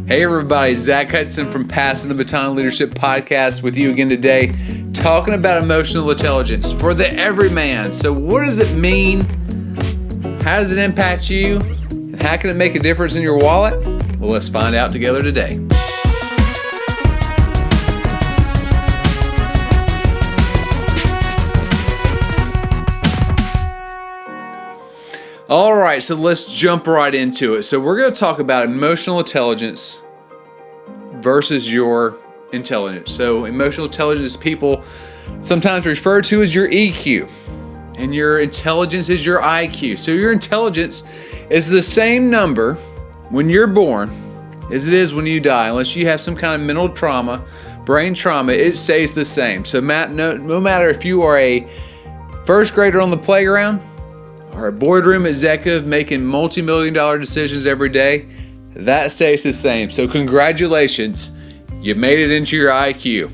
Hey everybody, Zack Hudson from Passing the Baton Leadership Podcast with you again today, talking about emotional intelligence for the everyman. So what does it mean? How does it impact you? And how can it make a difference in your wallet? Well, let's find out together today. All right, so let's jump right into it. So we're going to talk about emotional intelligence versus your intelligence. So emotional intelligence people sometimes refer to as your EQ, and your intelligence is your IQ. So your intelligence is the same number when you're born as it is when you die, unless you have some kind of mental trauma, brain trauma, it stays the same. So no matter if you are a first grader on the playground, or a boardroom executive making multi-million-dollar decisions every day, that stays the same. So congratulations, you made it into your IQ.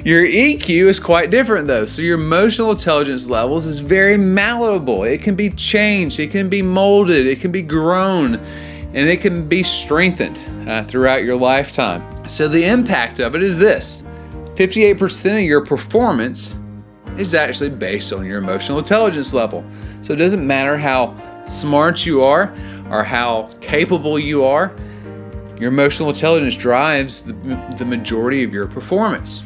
Your EQ is quite different though. So your emotional intelligence levels is very malleable. It can be changed, it can be molded, it can be grown, and it can be strengthened throughout your lifetime. So the impact of it is this: 58% of your performance is actually based on your emotional intelligence level. So it doesn't matter how smart you are or how capable you are, your emotional intelligence drives the majority of your performance.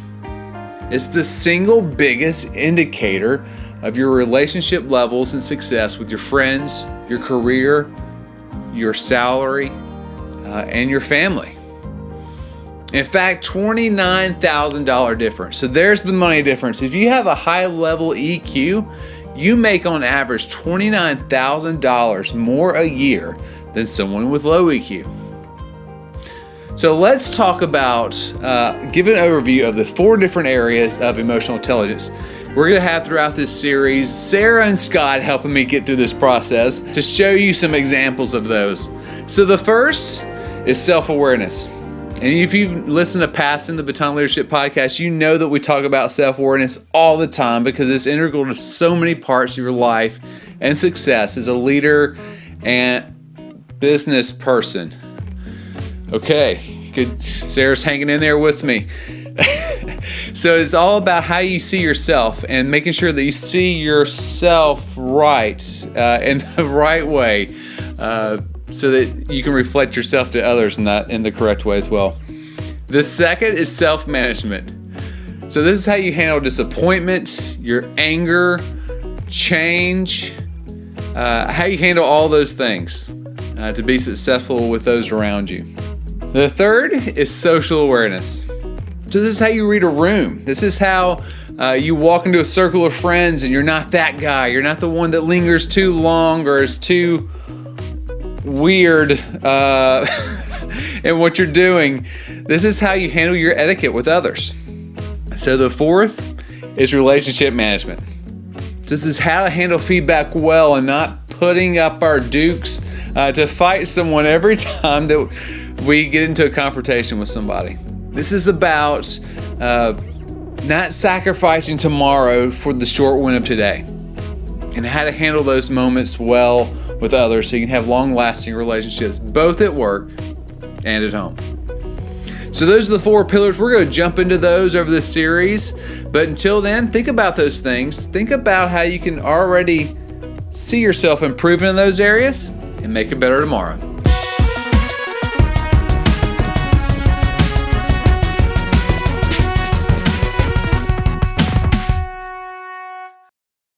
It's the single biggest indicator of your relationship levels and success with your friends, your career, your salary, and your family. In fact, $29,000 difference. So there's the money difference. If you have a high level EQ, you make on average $29,000 more a year than someone with low EQ. So let's talk about, give an overview of the 4 different areas of emotional intelligence we're going to have throughout this series. Sarah and Scott helping me get through this process to show you some examples of those. So the first is self-awareness. And if you've listened to Passing the Baton Leadership Podcast, you know that we talk about self-awareness all the time because it's integral to so many parts of your life and success as a leader and business person. Okay, good. Sarah's hanging in there with me. So it's all about how you see yourself and making sure that you see yourself right in the right way. So that you can reflect yourself to others in the correct way as well. The second is self-management. So this is how you handle disappointment, your anger, change, how you handle all those things to be successful with those around you. The third is social awareness. So this is how you read a room. This is how you walk into a circle of friends and you're not that guy. You're not the one that lingers too long or is too weird in what you're doing. This is how you handle your etiquette with others. So the fourth is relationship management. This is how to handle feedback well and not putting up our dukes to fight someone every time that we get into a confrontation with somebody. This is about not sacrificing tomorrow for the short win of today, and how to handle those moments well with others so you can have long-lasting relationships, both at work and at home. So those are the 4 pillars. We're going to jump into those over this series. But until then, think about those things. Think about how you can already see yourself improving in those areas and make it better tomorrow.